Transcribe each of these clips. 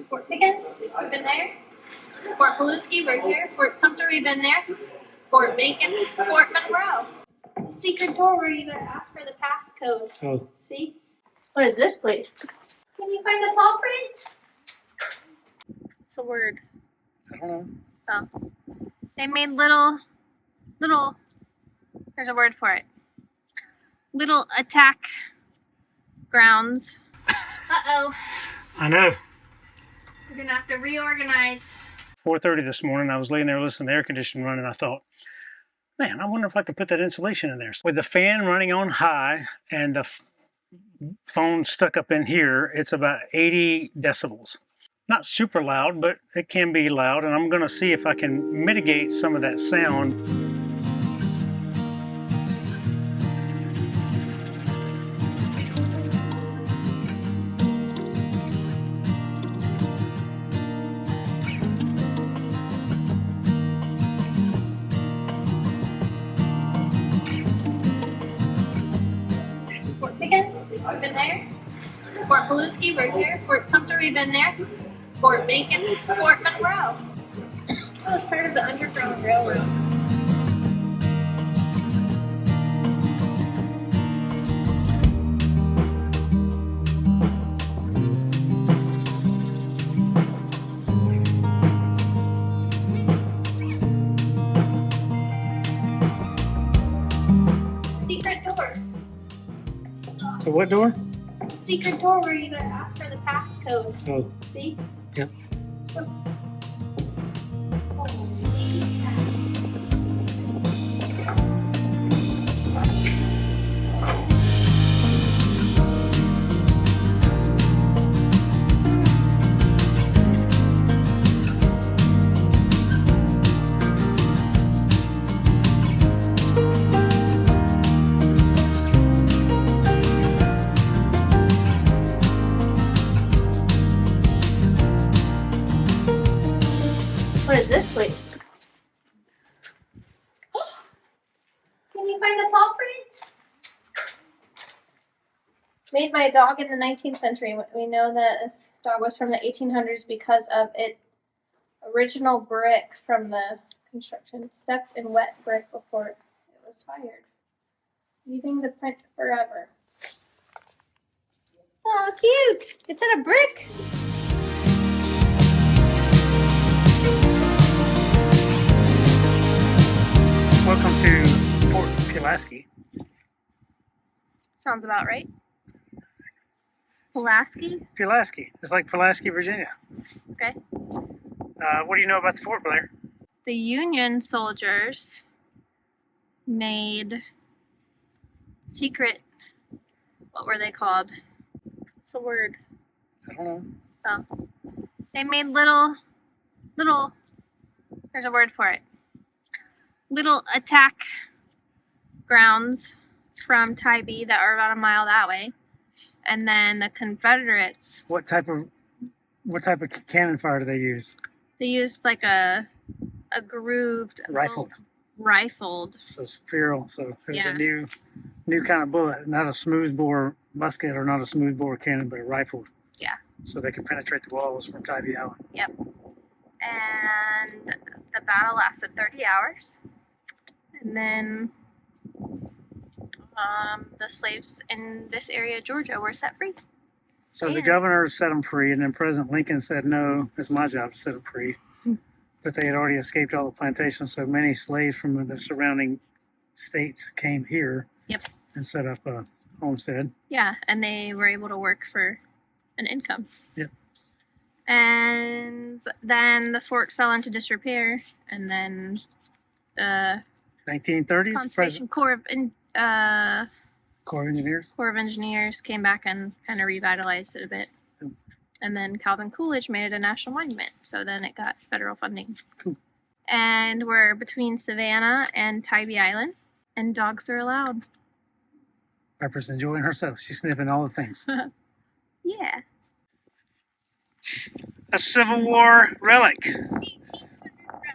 Fort Pickens, we've been there. Fort Pulaski, we're here. Fort Sumter, we've been there. Fort Macon, Fort Monroe. The secret door where you gotta ask for the passcode. Oh. See? What is this place? Can you find the culprit? What's the word? I don't know. Oh. They made little, there's a word for it. Little attack grounds. Uh-oh. I know. We're gonna have to reorganize. 4:30 this morning, I was laying there listening to the air conditioning running. I thought, man, I wonder if I could put that insulation in there. With the fan running on high and the phone stuck up in here, it's about 80 decibels. Not super loud, but it can be loud, and I'm gonna see if I can mitigate some of that sound. Fort Pickens, we've been there. Fort Pulaski, we're here. Fort Sumter, we've been there. Fort Macon, Fort Monroe. That was part of the Underground Railroad. Secret door. The what door? Secret door where you gotta ask for the passcode. Oh. See? Yep. What is this place? Can you find the culprit? Made by a dog in the 19th century. We know that this dog was from the 1800s because of its original brick from the construction. Stepped in wet brick before it was fired, leaving the print forever. Oh, cute! It's in a brick. Welcome to Fort Pulaski. Sounds about right. Pulaski? Pulaski. It's like Pulaski, Virginia. Okay. What do you know about the fort, Blair? The Union soldiers made secret, what were they called? What's the word? I don't know. Oh. They made little, there's a word for it. Little attack grounds from Tybee that are about a mile that way. And then the Confederates. What type of cannon fire do they use? They used like a grooved rifled. So spiral. So there's Yeah. a new kind of bullet, not a smoothbore musket or not a smoothbore cannon, but a rifled. Yeah. So they can penetrate the walls from Tybee Island. Yep. And the battle lasted 30 hours. And then the slaves in this area of Georgia were set free. So the governor set them free, and then President Lincoln said, no, it's my job to set them free. But they had already escaped all the plantations, so many slaves from the surrounding states came here. Yep. And set up a homestead. Yeah, and they were able to work for an income. Yep. And then the fort fell into disrepair, and then the 1930s, Conservation Corps of Engineers came back and kind of revitalized it a bit. Yep. And then Calvin Coolidge made it a national monument, so then it got federal funding. Cool. And we're between Savannah and Tybee Island, and dogs are allowed. Pepper's enjoying herself. She's sniffing all the things. Yeah. A Civil War relic. 1800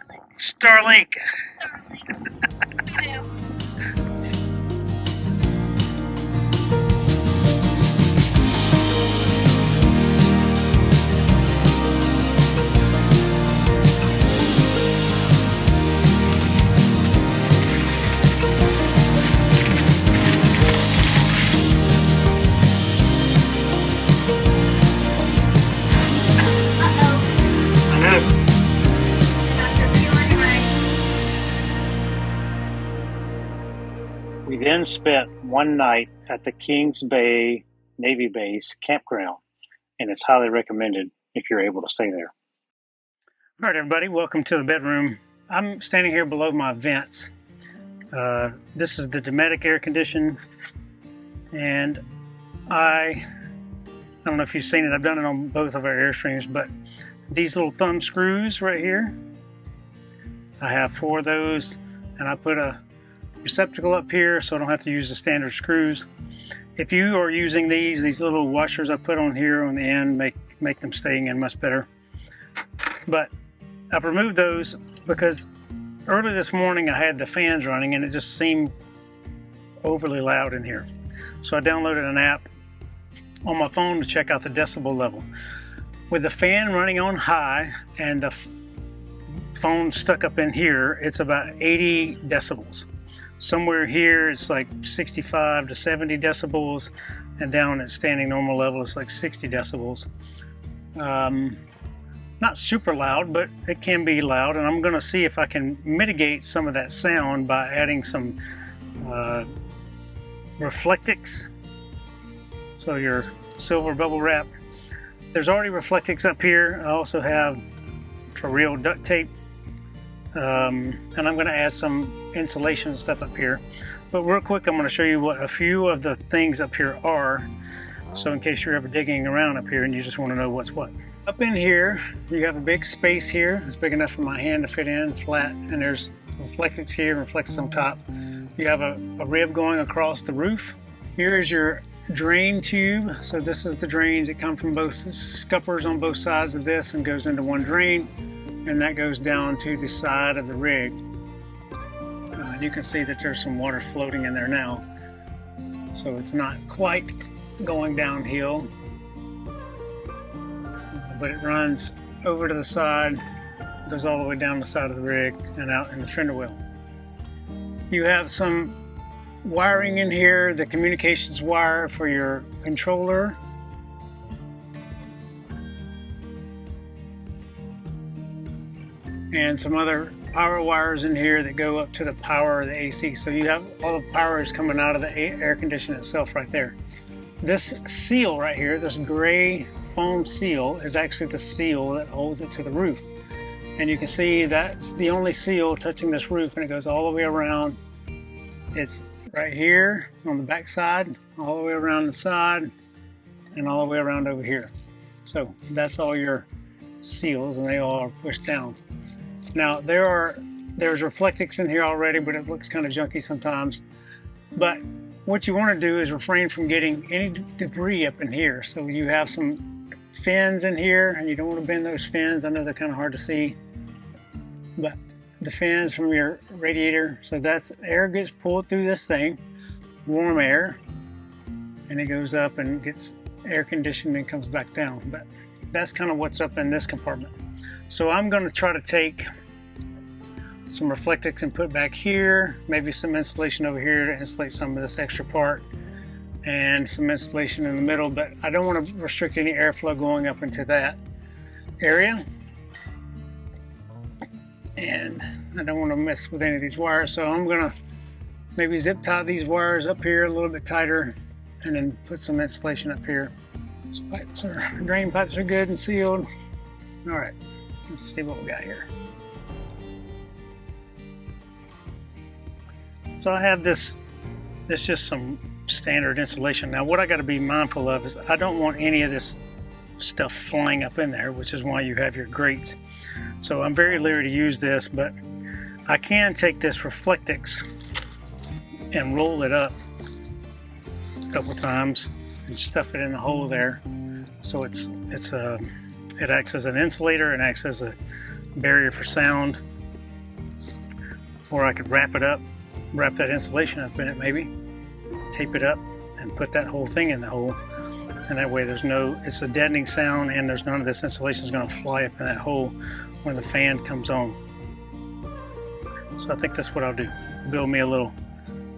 relic. Starlink. Starlink. I know. then spent one night at the Kings Bay Navy Base campground, and it's highly recommended if you're able to stay there. All right, everybody, welcome to the bedroom. I'm standing here below my vents. This is the Dometic Air Condition, and I don't know if you've seen it. I've done it on both of our Airstreams, but these little thumb screws right here, I have 4 of those, and I put a receptacle up here so I don't have to use the standard screws. If you are using these little washers I put on here on the end make them staying in much better. But I've removed those because early this morning I had the fans running and it just seemed overly loud in here. So I downloaded an app on my phone to check out the decibel level. With the fan running on high and the phone stuck up in here, it's about 80 decibels. Somewhere here it's like 65 to 70 decibels, and down at standing normal level it's like 60 decibels. Not super loud, but it can be loud, and I'm going to see if I can mitigate some of that sound by adding some Reflectix. So your silver bubble wrap. There's already Reflectix up here. I also have for real duct tape, and I'm going to add some insulation and stuff up here. But real quick, I'm going to show you what a few of the things up here are, so in case you're ever digging around up here and you just want to know what's what. Up in here, you have a big space here. It's big enough for my hand to fit in, flat, and there's Reflectix here, Reflectix on top. You have a rib going across the roof. Here is your drain tube. So this is the drains that come from both scuppers on both sides of this and goes into one drain, and that goes down to the side of the rig. You can see that there's some water floating in there now, so it's not quite going downhill, but it runs over to the side, goes all the way down the side of the rig and out in the fender well. You have some wiring in here, the communications wire for your controller, and some other power wires in here that go up to the power of the AC. So you have all the power is coming out of the air conditioner itself right there. This seal right here, this gray foam seal, is actually the seal that holds it to the roof. And you can see that's the only seal touching this roof, and it goes all the way around. It's right here on the back side, all the way around the side, and all the way around over here. So that's all your seals, and they all are pushed down. Now there's Reflectix in here already, but it looks kind of junky sometimes. But what you want to do is refrain from getting any debris up in here. So you have some fins in here, and you don't want to bend those fins. I know they're kind of hard to see, but the fins from your radiator, so that's air gets pulled through this thing, warm air, and it goes up and gets air conditioned and comes back down. But that's kind of what's up in this compartment. So I'm going to try to take some Reflectix and put back here, maybe some insulation over here to insulate some of this extra part, and some insulation in the middle, but I don't want to restrict any airflow going up into that area, and I don't want to mess with any of these wires. So I'm going to maybe zip tie these wires up here a little bit tighter and then put some insulation up here. These pipes are, drain pipes are good and sealed. All right, let's see what we got here. So I have this just some standard insulation. Now what I got to be mindful of is I don't want any of this stuff flying up in there, which is why you have your grates. So I'm very leery to use this, but I can take this Reflectix and roll it up a couple times and stuff it in the hole there. So it acts as an insulator and acts as a barrier for sound. Or I could wrap that insulation up in it, maybe tape it up and put that whole thing in the hole, and that way it's a deadening sound, and there's none of this insulation is going to fly up in that hole when the fan comes on. So I think that's what I'll do, build me a little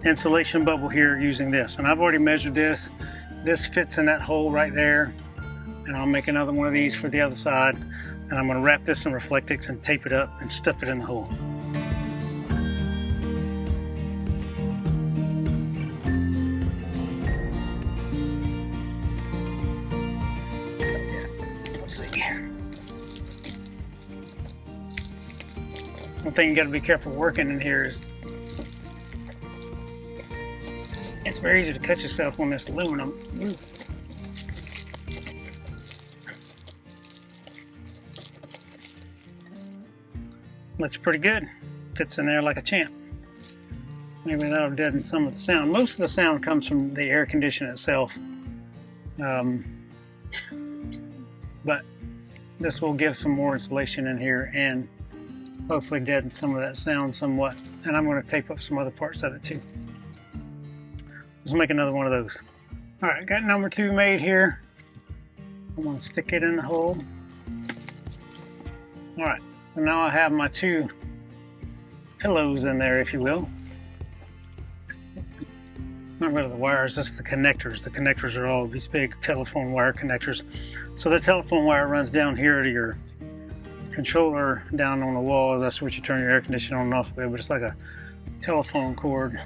insulation bubble here using this, and I've already measured this fits in that hole right there, and I'll make another one of these for the other side, and I'm going to wrap this in Reflectix and tape it up and stuff it in the hole. see. One thing you got to be careful working in here is it's very easy to cut yourself on this aluminum. Ooh. Looks pretty good. Fits in there like a champ. Maybe that'll deaden some of the sound. Most of the sound comes from the air conditioner itself. But this will give some more insulation in here and hopefully deaden some of that sound somewhat. And I'm going to tape up some other parts of it too. Let's make another one of those. All right, got number 2 made here. I'm going to stick it in the hole. All right, so now I have my 2 pillows in there, if you will. Not rid of the wires, just the connectors. The connectors are all these big telephone wire connectors. So the telephone wire runs down here to your controller down on the wall. That's what you turn your air conditioner on and off with, but it's like a telephone cord.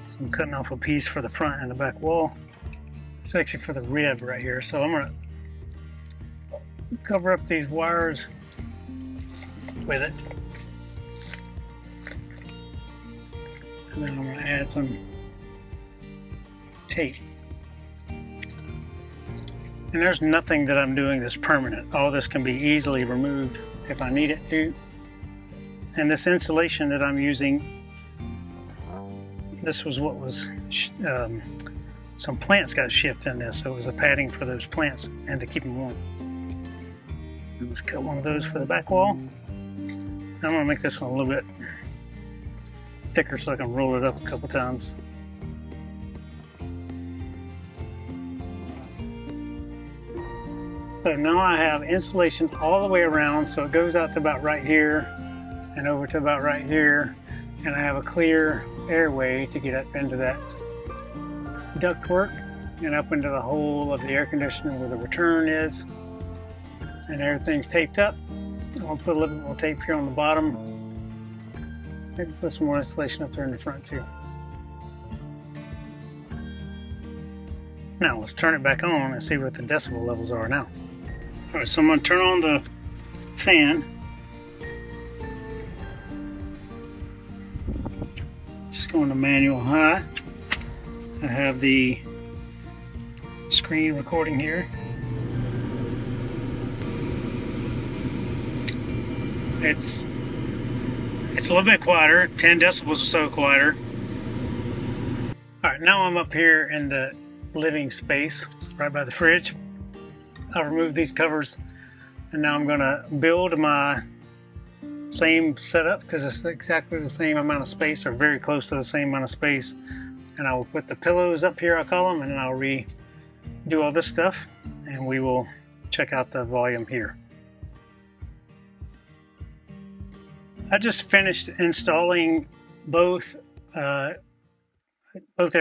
So I'm cutting off a piece for the front and the back wall. It's actually for the rib right here. So I'm gonna cover up these wires with it. And then I'm gonna add some tape. And there's nothing that I'm doing that's permanent. All this can be easily removed if I need it to. And this insulation that I'm using, this was what was, some plants got shipped in this. So it was a padding for those plants and to keep them warm. Let's cut one of those for the back wall. I'm gonna make this one a little bit thicker so I can roll it up a couple times. So now I have insulation all the way around, so it goes out to about right here and over to about right here, and I have a clear airway to get up into that ductwork and up into the hole of the air conditioner where the return is, and everything's taped up. I'll put a little bit more tape here on the bottom. Maybe put some more insulation up there in the front too. Now let's turn it back on and see what the decibel levels are now. All right, so I'm going to turn on the fan. Just going to manual high. I have the screen recording here. It's a little bit quieter, 10 decibels or so quieter. All right, now I'm up here in the living space, right by the fridge. I'll remove these covers, and now I'm gonna build my same setup because it's exactly the same amount of space, or very close to the same amount of space. And I will put the pillows up here, I call them, and then I'll redo all this stuff, and we will check out the volume here. I just finished installing both air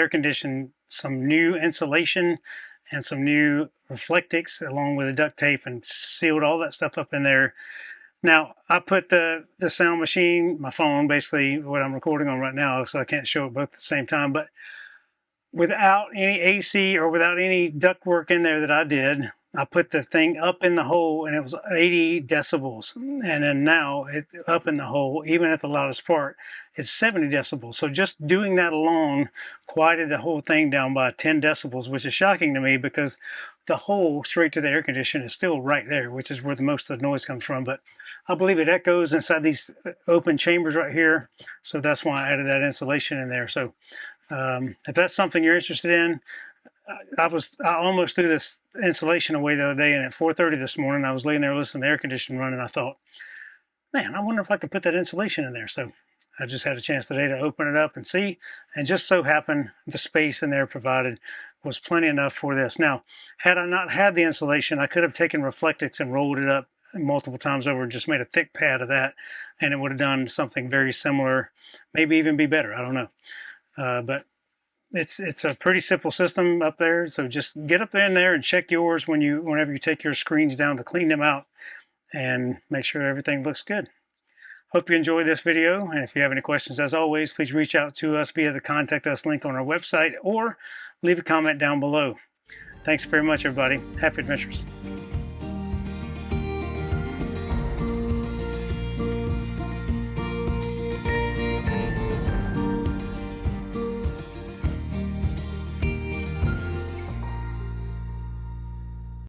conditioning, some new insulation and some new reflectics along with the duct tape, and sealed all that stuff up in there. Now I put the sound machine, my phone, basically what I'm recording on right now, so I can't show it both at the same time, but without any AC or without any duct work in there that I did, I put the thing up in the hole and it was 80 decibels. And then now it's up in the hole, even at the loudest part, it's 70 decibels. So just doing that alone quieted the whole thing down by 10 decibels, which is shocking to me because the hole straight to the air conditioner is still right there, which is where the most of the noise comes from. But I believe it echoes inside these open chambers right here. So that's why I added that insulation in there. So if that's something you're interested in, I almost threw this insulation away the other day, and at 4:30 this morning I was laying there listening to the air conditioning run, and I thought, man, I wonder if I could put that insulation in there. So I just had a chance today to open it up and see, and just so happened the space in there provided was plenty enough for this. Now, had I not had the insulation, I could have taken Reflectix and rolled it up multiple times over and just made a thick pad of that, and it would have done something very similar, maybe even be better. I don't know. But it's a pretty simple system up there. So just get up there in there and check yours whenever you take your screens down to clean them out and make sure everything looks good. Hope you enjoyed this video, and if you have any questions, as always, please reach out to us via the Contact Us link on our website or leave a comment down below. Thanks very much, everybody. Happy adventures.